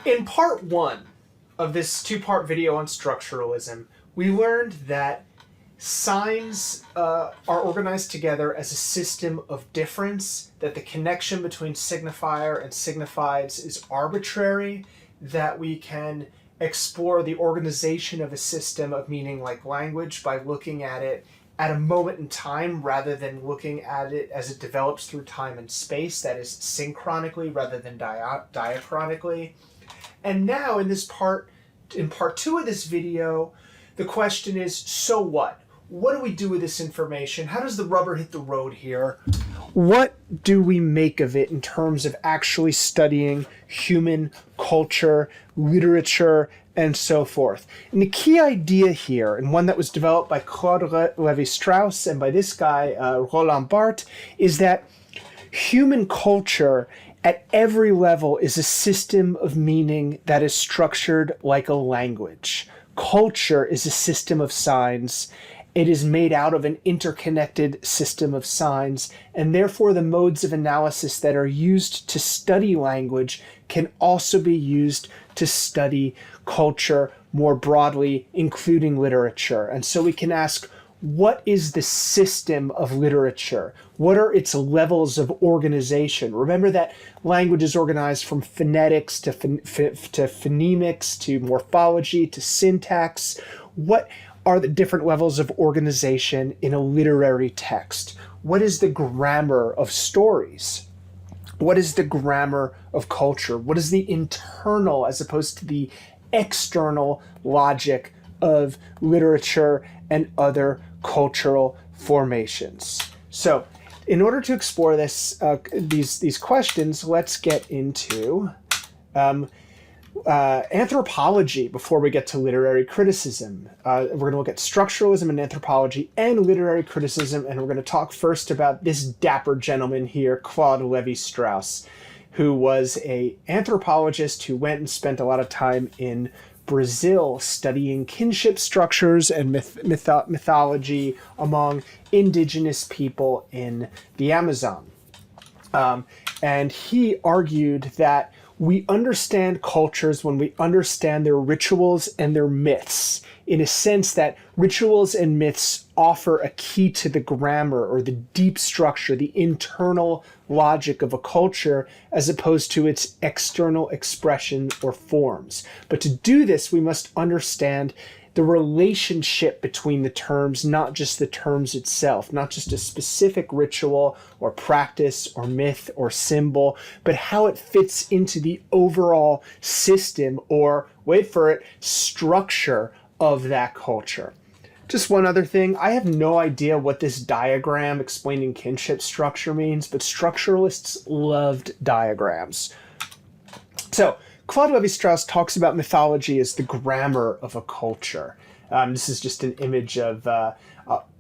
In part one of this two-part video on structuralism, we learned that signs are organized together as a system of difference, that the connection between signifier and signifieds is arbitrary, that we can explore the organization of a system of meaning like language by looking at it at a moment in time rather than looking at it as it develops through time and space, that is synchronically rather than diachronically. And now in part two of this video, the question is, so what? What do we do with this information? How does the rubber hit the road here? What do we make of it in terms of actually studying human culture, literature, and so forth? And the key idea here, and one that was developed by Claude Levi-Strauss and by this guy, Roland Barthes, is that human culture at every level is a system of meaning that is structured like a language. Culture is a system of signs. It is made out of an interconnected system of signs, and therefore the modes of analysis that are used to study language can also be used to study culture more broadly, including literature. And so we can ask, what is the system of literature? What are its levels of organization? Remember that language is organized from phonetics to phonemics to morphology to syntax. What are the different levels of organization in a literary text? What is the grammar of stories? What is the grammar of culture? What is the internal as opposed to the external logic of literature and other cultural formations? So, in order to explore these questions, let's get into anthropology before we get to literary criticism. We're going to look at structuralism and anthropology and literary criticism, and we're going to talk first about this dapper gentleman here, Claude Levi-Strauss, who was an anthropologist who went and spent a lot of time in Brazil studying kinship structures and mythology among indigenous people in the Amazon. And he argued that we understand cultures when we understand their rituals and their myths, in a sense that rituals and myths offer a key to the grammar or the deep structure, the internal logic of a culture, as opposed to its external expression or forms. But to do this, we must understand the relationship between the terms, not just the terms itself, not just a specific ritual or practice or myth or symbol, but how it fits into the overall system or, wait for it, structure of that culture. Just one other thing, I have no idea what this diagram explaining kinship structure means, but structuralists loved diagrams. So, Claude Levi-Strauss talks about mythology as the grammar of a culture. This is just an image of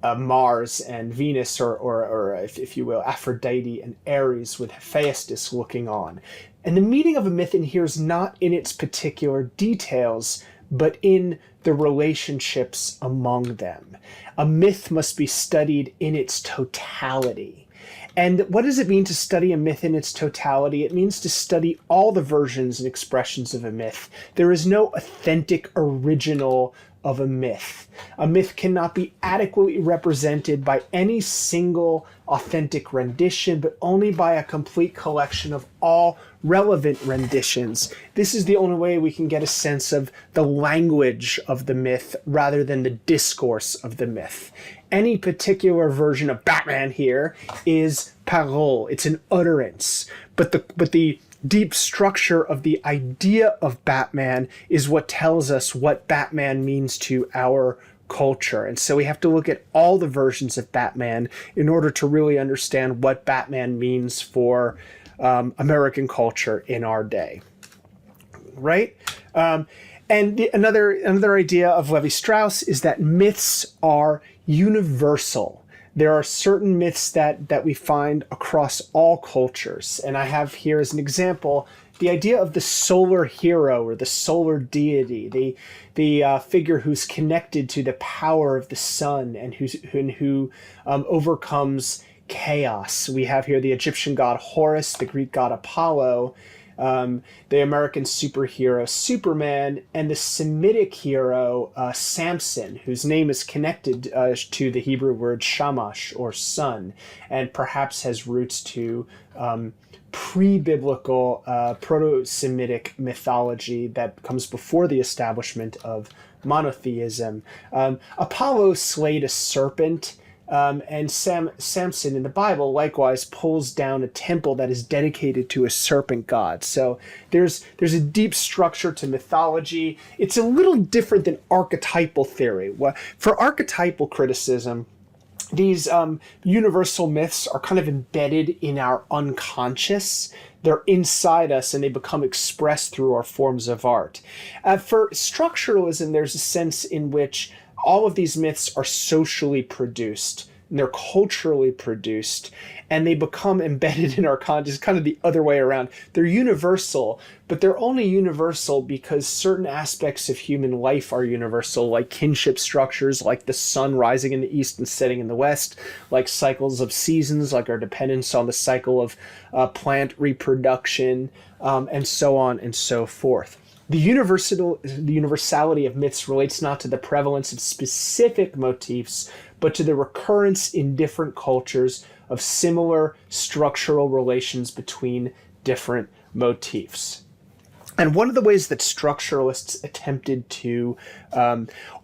Mars and Venus, or if you will, Aphrodite and Ares with Hephaestus looking on. And the meaning of a myth in here is not in its particular details, but in the relationships among them. A myth must be studied in its totality. And what does it mean to study a myth in its totality? It means to study all the versions and expressions of a myth. There is no authentic original of a myth. A myth cannot be adequately represented by any single authentic rendition, but only by a complete collection of all relevant renditions. This is the only way we can get a sense of the language of the myth rather than the discourse of the myth. Any particular version of Batman here is parole. It's an utterance. But the deep structure of the idea of Batman is what tells us what Batman means to our culture. And so we have to look at all the versions of Batman in order to really understand what Batman means for American culture in our day. Right? Another idea of Levi-Strauss is that myths are universal. There are certain myths that we find across all cultures. And I have here as an example the idea of the solar hero or the solar deity, the figure who's connected to the power of the sun and who overcomes chaos. We have here the Egyptian god Horus, the Greek god Apollo, the American superhero Superman, and the Semitic hero Samson, whose name is connected to the Hebrew word shamash, or sun, and perhaps has roots to pre-biblical proto-Semitic mythology that comes before the establishment of monotheism. Apollo slayed a serpent, and Samson in the Bible likewise pulls down a temple that is dedicated to a serpent god. So there's a deep structure to mythology. It's a little different than archetypal theory. For archetypal criticism, these universal myths are kind of embedded in our unconscious. They're inside us, and they become expressed through our forms of art. For structuralism, there's a sense in which all of these myths are socially produced, and they're culturally produced, and they become embedded in our conscious, kind of the other way around. They're universal, but they're only universal because certain aspects of human life are universal, like kinship structures, like the sun rising in the east and setting in the west, like cycles of seasons, like our dependence on the cycle of plant reproduction, and so on and so forth. The universality of myths relates not to the prevalence of specific motifs, but to the recurrence in different cultures of similar structural relations between different motifs. And one of the ways that structuralists attempted to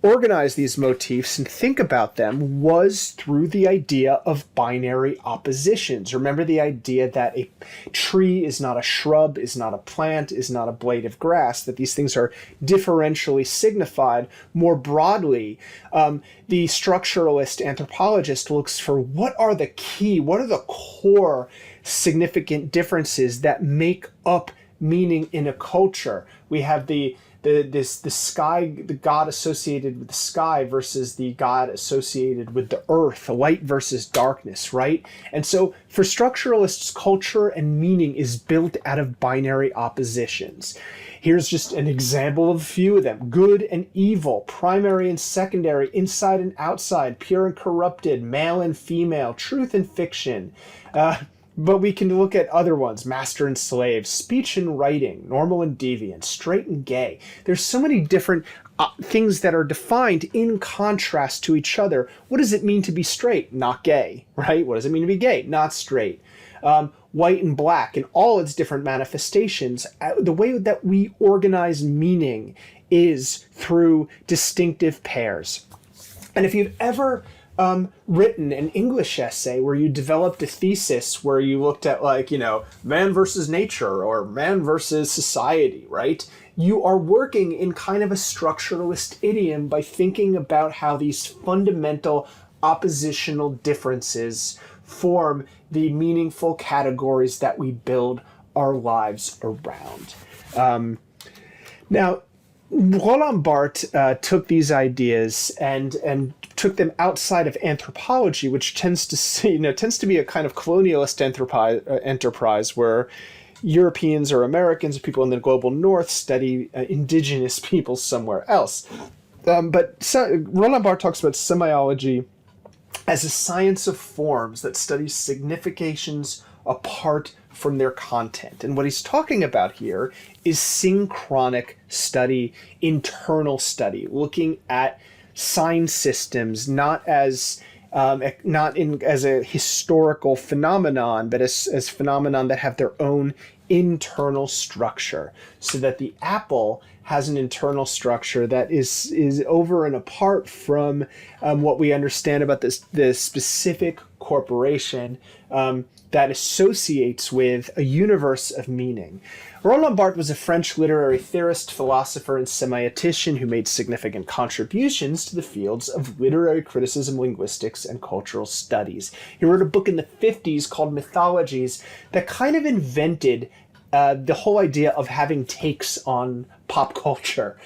organize these motifs and think about them was through the idea of binary oppositions. Remember the idea that a tree is not a shrub, is not a plant, is not a blade of grass, that these things are differentially signified. More broadly, the structuralist anthropologist looks for what are the core significant differences that make up meaning in a culture. We have the sky, the god associated with the sky versus the god associated with the earth, light versus darkness, right? And so for structuralists, culture and meaning is built out of binary oppositions. Here's just an example of a few of them. Good and evil, primary and secondary, inside and outside, pure and corrupted, male and female, truth and fiction. But we can look at other ones: master and slave, speech and writing, normal and deviant, straight and gay. There's so many different things that are defined in contrast to each other. What does it mean to be straight? Not gay, right? What does it mean to be gay? Not straight. White and black in all its different manifestations. The way that we organize meaning is through distinctive pairs. And if you've ever written an English essay where you developed a thesis where you looked at, like, man versus nature or man versus society, right? You are working in kind of a structuralist idiom by thinking about how these fundamental oppositional differences form the meaningful categories that we build our lives around. Now, Roland Barthes took these ideas and took them outside of anthropology, which tends to be a kind of colonialist enterprise where Europeans or Americans or people in the global north study indigenous peoples somewhere else. Roland Barthes talks about semiology as a science of forms that studies significations apart from their content. And what he's talking about here is synchronic study, internal study, looking at sign systems not as a historical phenomenon, but as phenomenon that have their own internal structure, so that the apple has an internal structure that is over and apart from what we understand about this specific corporation that associates with a universe of meaning. Roland Barthes was a French literary theorist, philosopher, and semiotician who made significant contributions to the fields of literary criticism, linguistics, and cultural studies. He wrote a book in the 50s called Mythologies that kind of invented the whole idea of having takes on pop culture.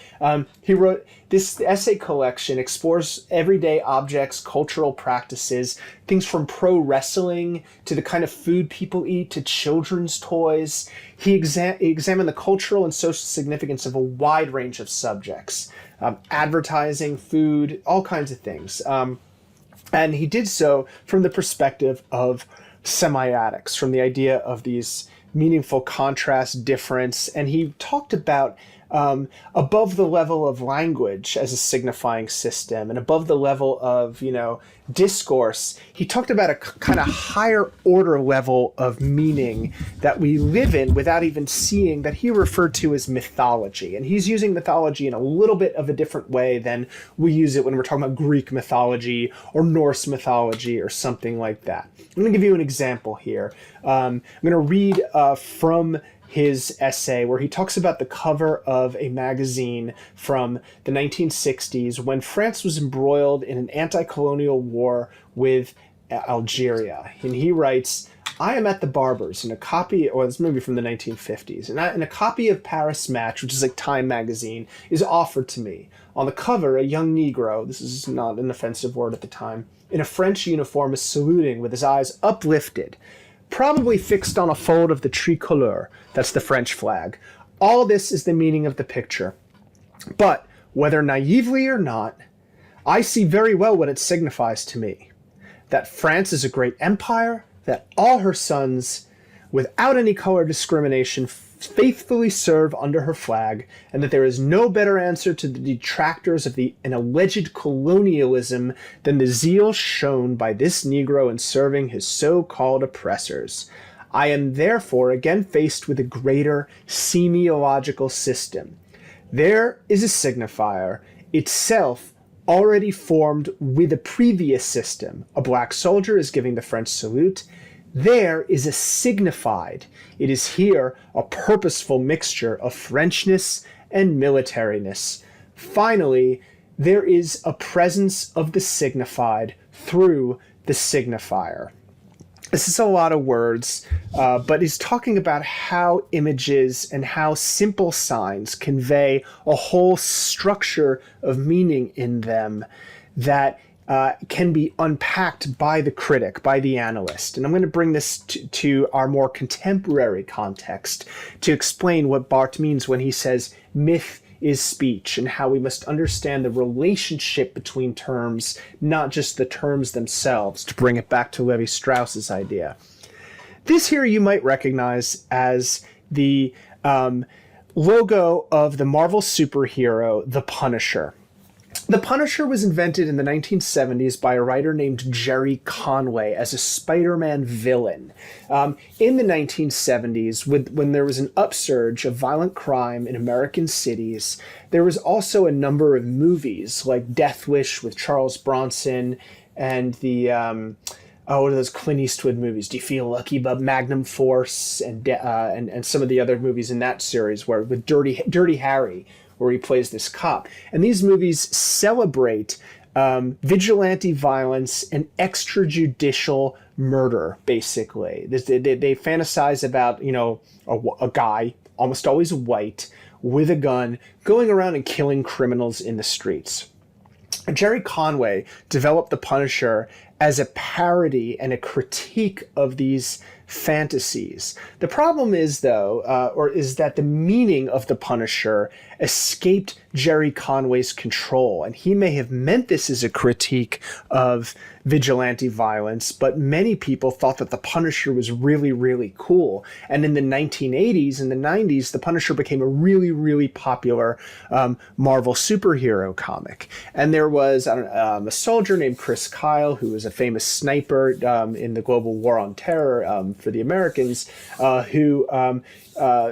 He wrote this essay collection, explores everyday objects, cultural practices, things from pro wrestling to the kind of food people eat to children's toys. He examined the cultural and social significance of a wide range of subjects, advertising, food, all kinds of things. And he did so from the perspective of semiotics, from the idea of these meaningful contrast, difference, and he talked about above the level of language as a signifying system and above the level of, discourse, he talked about a kind of higher order level of meaning that we live in without even seeing, that he referred to as mythology. And he's using mythology in a little bit of a different way than we use it when we're talking about Greek mythology or Norse mythology or something like that. I'm going to give you an example here. I'm going to read from his essay where he talks about the cover of a magazine from the 1960s when France was embroiled in an anti-colonial war with Algeria. And he writes, "I am at the barber's, and a copy," or this movie from the 1950s, and a copy of Paris Match, which is like Time magazine, is offered to me. On the cover, a young Negro, this is not an offensive word at the time, in a French uniform is saluting with his eyes uplifted, probably fixed on a fold of the tricolore, that's the French flag. All this is the meaning of the picture. But, whether naively or not, I see very well what it signifies to me. That France is a great empire, that all her sons, without any color discrimination, faithfully serve under her flag, and that there is no better answer to the detractors of an alleged colonialism than the zeal shown by this Negro in serving his so-called oppressors. I am therefore again faced with a greater semiological system. There is a signifier, itself already formed with a previous system. A black soldier is giving the French salute. There is a signified. It is here a purposeful mixture of Frenchness and militariness. Finally, there is a presence of the signified through the signifier. This is a lot of words, but he's talking about how images and how simple signs convey a whole structure of meaning in them that can be unpacked by the critic, by the analyst. And I'm going to bring this to our more contemporary context to explain what Barthes means when he says myth is speech, and how we must understand the relationship between terms, not just the terms themselves, to bring it back to Levi-Strauss's idea. This here you might recognize as the logo of the Marvel superhero, the Punisher. The Punisher was invented in the 1970s by a writer named Jerry Conway as a Spider-Man villain. In the 1970s, when there was an upsurge of violent crime in American cities, there was also a number of movies like Death Wish with Charles Bronson and the what are those Clint Eastwood movies? Do You Feel Lucky? But Magnum Force and some of the other movies in that series, where with Dirty Harry, where he plays this cop. And these movies celebrate vigilante violence and extrajudicial murder, basically. They fantasize about, a guy, almost always white, with a gun, going around and killing criminals in the streets. Jerry Conway developed The Punisher as a parody and a critique of these fantasies. The problem is, though, is that the meaning of The Punisher escaped Jerry Conway's control, and he may have meant this as a critique of vigilante violence, but many people thought that The Punisher was really, really cool. And in the 1980s and the 90s, The Punisher became a really, really popular Marvel superhero comic. And there was a soldier named Chris Kyle, who was a famous sniper in the global war on terror for the Americans, who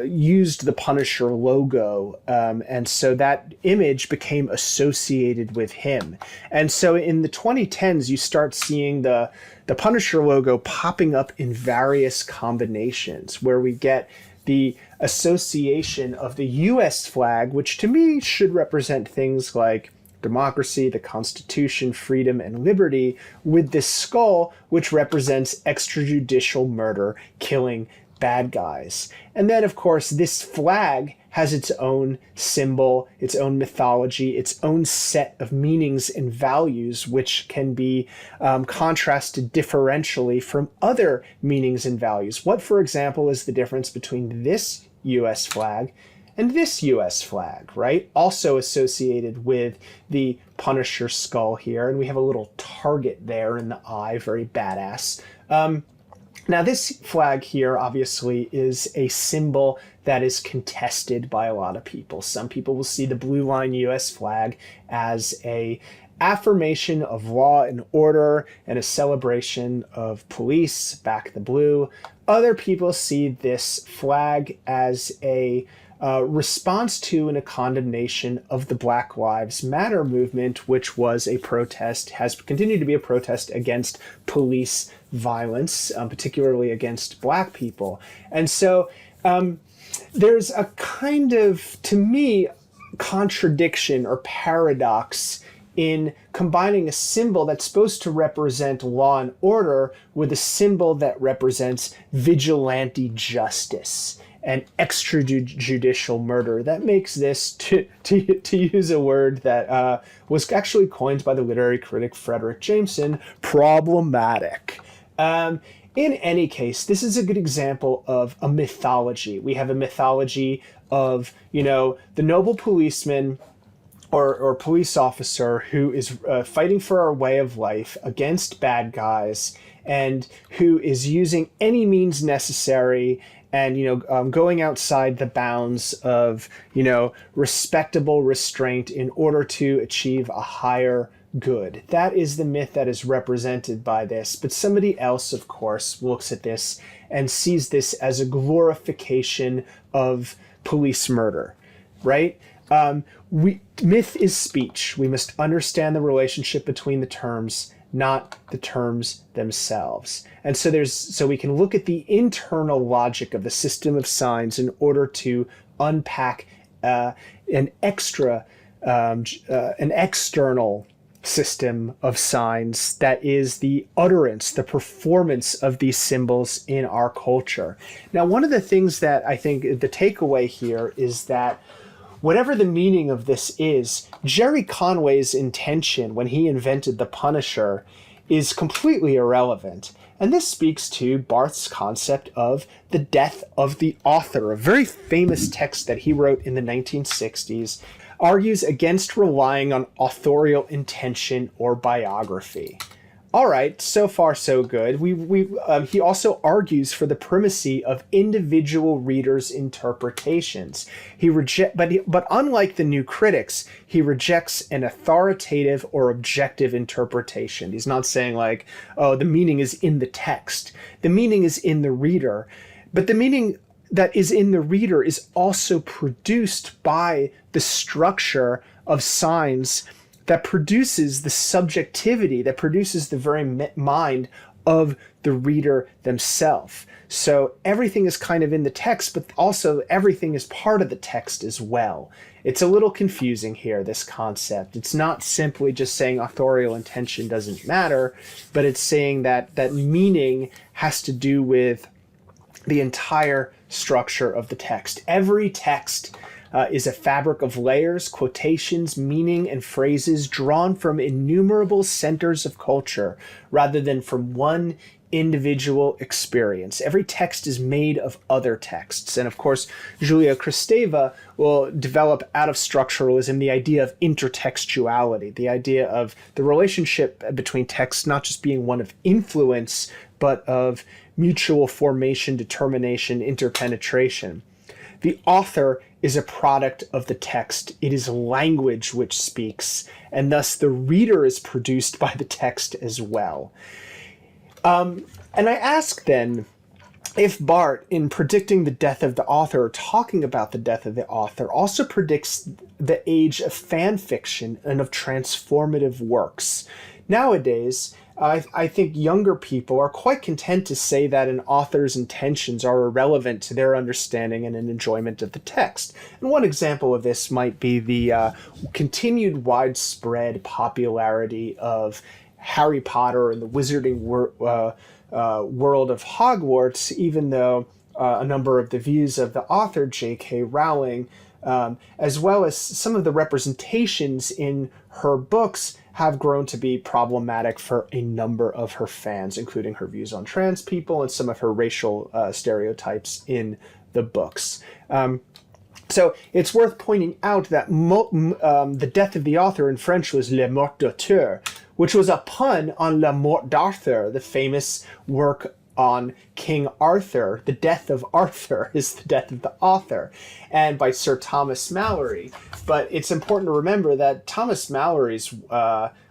used the Punisher logo, and so that image became associated with him. And so in the 2010s, you start seeing the Punisher logo popping up in various combinations, where we get the association of the U.S. flag, which to me should represent things like democracy, the Constitution, freedom, and liberty, with this skull, which represents extrajudicial murder, killing bad guys. And then, of course, this flag has its own symbol, its own mythology, its own set of meanings and values, which can be contrasted differentially from other meanings and values. What, for example, is the difference between this U.S. flag and this U.S. flag, right? Also associated with the Punisher skull here, and we have a little target there in the eye, very badass. Now, this flag here, obviously, is a symbol that is contested by a lot of people. Some people will see the blue line U.S. flag as a affirmation of law and order and a celebration of police, back the blue. Other people see this flag as a response to and a condemnation of the Black Lives Matter movement, which was a protest, has continued to be a protest against police violence, particularly against Black people. And so there's a kind of, to me, contradiction or paradox in combining a symbol that's supposed to represent law and order with a symbol that represents vigilante justice and extrajudicial murder. That makes this, to use a word that was actually coined by the literary critic Frederick Jameson, problematic. In any case, this is a good example of a mythology. We have a mythology of, the noble policeman or police officer who is fighting for our way of life against bad guys and who is using any means necessary and, going outside the bounds of, respectable restraint in order to achieve a higher good. That is the myth that is represented by this. But somebody else, of course, looks at this and sees this as a glorification of police murder, right? Myth is speech. We must understand the relationship between the terms, not the terms themselves. And so we can look at the internal logic of the system of signs in order to unpack an external system of signs that is the utterance, the performance of these symbols in our culture. Now, one of the things that I think the takeaway here is that whatever the meaning of this is, Jerry Conway's intention when he invented the Punisher is completely irrelevant. And this speaks to Barthes' concept of the death of the author. A very famous text that he wrote in the 1960s argues against relying on authorial intention or biography. All right, so far so good. He also argues for the primacy of individual readers' interpretations. But unlike the new critics, he rejects an authoritative or objective interpretation. He's not saying like, oh, the meaning is in the text. The meaning is in the reader. But the meaning that is in the reader is also produced by the structure of signs that produces the subjectivity, that produces the very mind of the reader themselves. So everything is kind of in the text, but also everything is part of the text as well. It's a little confusing here, this concept. It's not simply just saying authorial intention doesn't matter, but it's saying that meaning has to do with the entire structure of the text. Every text is a fabric of layers, quotations, meaning, and phrases drawn from innumerable centers of culture rather than from one individual experience. Every text is made of other texts. And of course, Julia Kristeva will develop out of structuralism the idea of intertextuality, the idea of the relationship between texts not just being one of influence, but of mutual formation, determination, interpenetration. The author is a product of the text. It is language which speaks, and thus the reader is produced by the text as well. And I ask then, if Barthes, in predicting the death of the author, or talking about the death of the author, also predicts the age of fan fiction and of transformative works. Nowadays, I think younger people are quite content to say that an author's intentions are irrelevant to their understanding and an enjoyment of the text. And one example of this might be the continued widespread popularity of Harry Potter and the wizarding world of Hogwarts, even though a number of the views of the author, J.K. Rowling, as well as some of the representations in her books, have grown to be problematic for a number of her fans, including her views on trans people and some of her racial stereotypes in the books. So it's worth pointing out that the death of the author in French was Le Mort d'auteur, which was a pun on La Mort d'Arthur, the famous work on King Arthur. The death of Arthur is the death of the author, and by Sir Thomas Malory. But it's important to remember that Thomas Malory's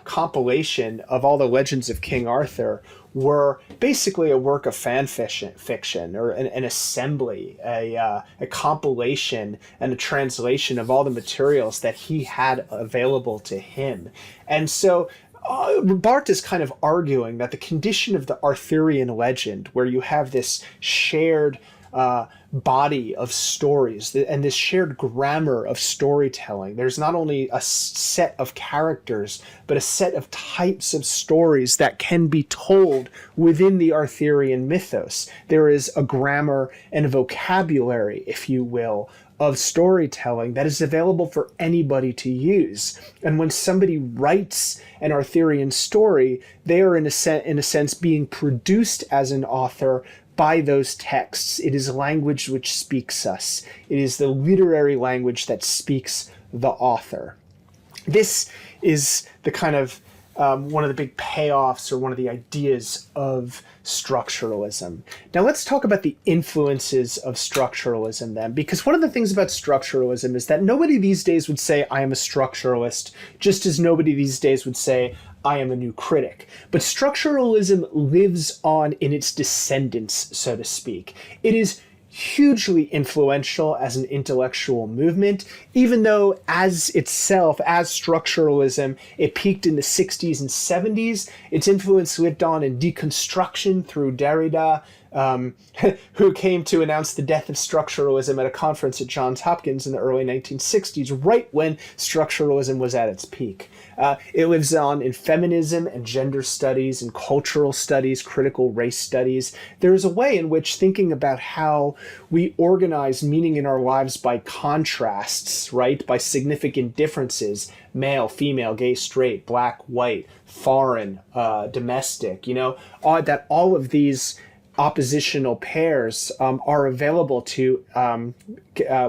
compilation of all the legends of King Arthur were basically a work of fan fiction, or an assembly, a compilation and a translation of all the materials that he had available to him. And so Barthes is kind of arguing that the condition of the Arthurian legend, where you have this shared body of stories and this shared grammar of storytelling. There's not only a set of characters, but a set of types of stories that can be told within the Arthurian mythos. There is a grammar and a vocabulary, if you will, of storytelling that is available for anybody to use. And when somebody writes an Arthurian story, they are in a sense being produced as an author by those texts. It is language which speaks us. It is the literary language that speaks the author. This is the kind of one of the big payoffs, or one of the ideas of structuralism. Now let's talk about the influences of structuralism then, because one of the things about structuralism is that nobody these days would say, I am a structuralist, just as nobody these days would say, I am a new critic. But structuralism lives on in its descendants, so to speak. It is hugely influential as an intellectual movement, even though as itself, as structuralism, it peaked in the 60s and 70s. Its influence lived on in deconstruction through Derrida, who came to announce the death of structuralism at a conference at Johns Hopkins in the early 1960s, right when structuralism was at its peak. It lives on in feminism and gender studies and cultural studies, critical race studies. There is a way in which thinking about how we organize meaning in our lives by contrasts, right? By significant differences, male, female, gay, straight, black, white, foreign, domestic, that all of these oppositional pairs are available to,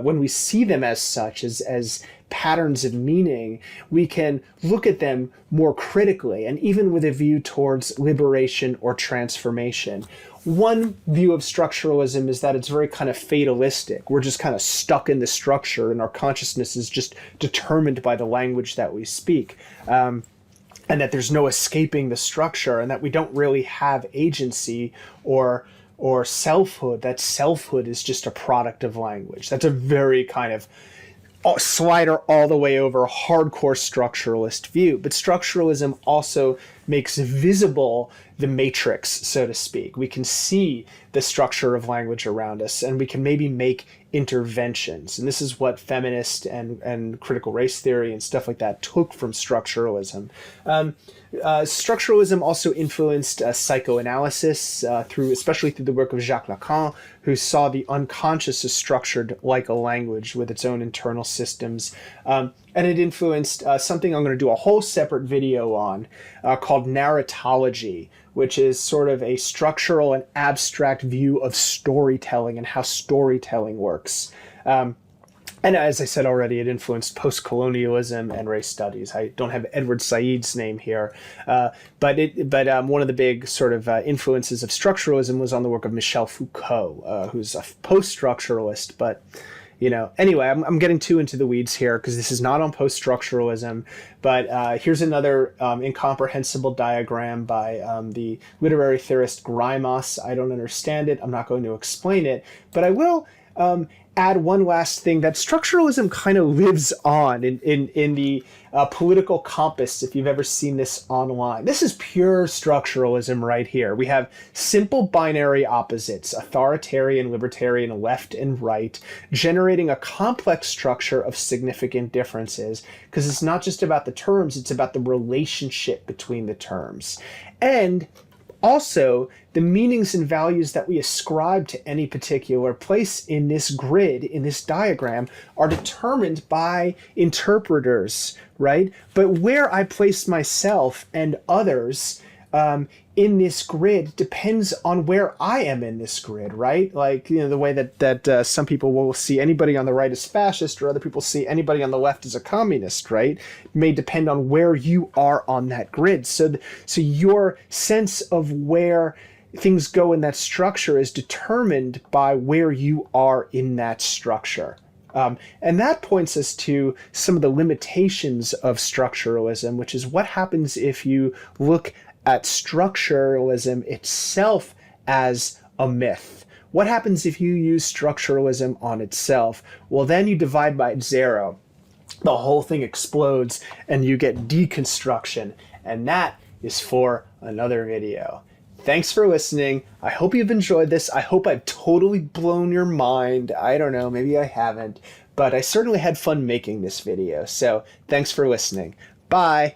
when we see them as such, as patterns of meaning, we can look at them more critically, and even with a view towards liberation or transformation. One view of structuralism is that it's very kind of fatalistic. We're just kind of stuck in the structure, and our consciousness is just determined by the language that we speak. And that there's no escaping the structure, and that we don't really have agency or selfhood. That selfhood is just a product of language. That's a very kind of slider all the way over hardcore structuralist view. But structuralism also makes visible the matrix, so to speak. We can see the structure of language around us, and we can maybe make interventions. And this is what feminist and critical race theory and stuff like that took from structuralism. Structuralism also influenced psychoanalysis, especially through the work of Jacques Lacan, who saw the unconscious as structured like a language with its own internal systems. And it influenced something I'm going to do a whole separate video on called narratology, which is sort of a structural and abstract view of storytelling and how storytelling works. And as I said already, it influenced post-colonialism and race studies. I don't have Edward Said's name here, but one of the big sort of influences of structuralism was on the work of Michel Foucault, who's a post-structuralist. But anyway, I'm getting too into the weeds here because this is not on post-structuralism. But here's another incomprehensible diagram by the literary theorist Grimos. I don't understand it. I'm not going to explain it, but I will add one last thing, that structuralism kind of lives on in the political compass, if you've ever seen this online. This is pure structuralism right here. We have simple binary opposites, authoritarian, libertarian, left and right, generating a complex structure of significant differences, because it's not just about the terms, it's about the relationship between the terms. And also, the meanings and values that we ascribe to any particular place in this grid, in this diagram, are determined by interpreters, right? But where I place myself and others in this grid depends on where I am in this grid, right? Like, the way that some people will see anybody on the right as fascist, or other people see anybody on the left as a communist, right? It may depend on where you are on that grid. So your sense of where things go in that structure is determined by where you are in that structure. And that points us to some of the limitations of structuralism, which is what happens if you look at structuralism itself as a myth. What happens if you use structuralism on itself? Well, then you divide by 0. The whole thing explodes and you get deconstruction. And that is for another video. Thanks for listening. I hope you've enjoyed this. I hope I've totally blown your mind. I don't know, maybe I haven't, but I certainly had fun making this video. So thanks for listening. Bye.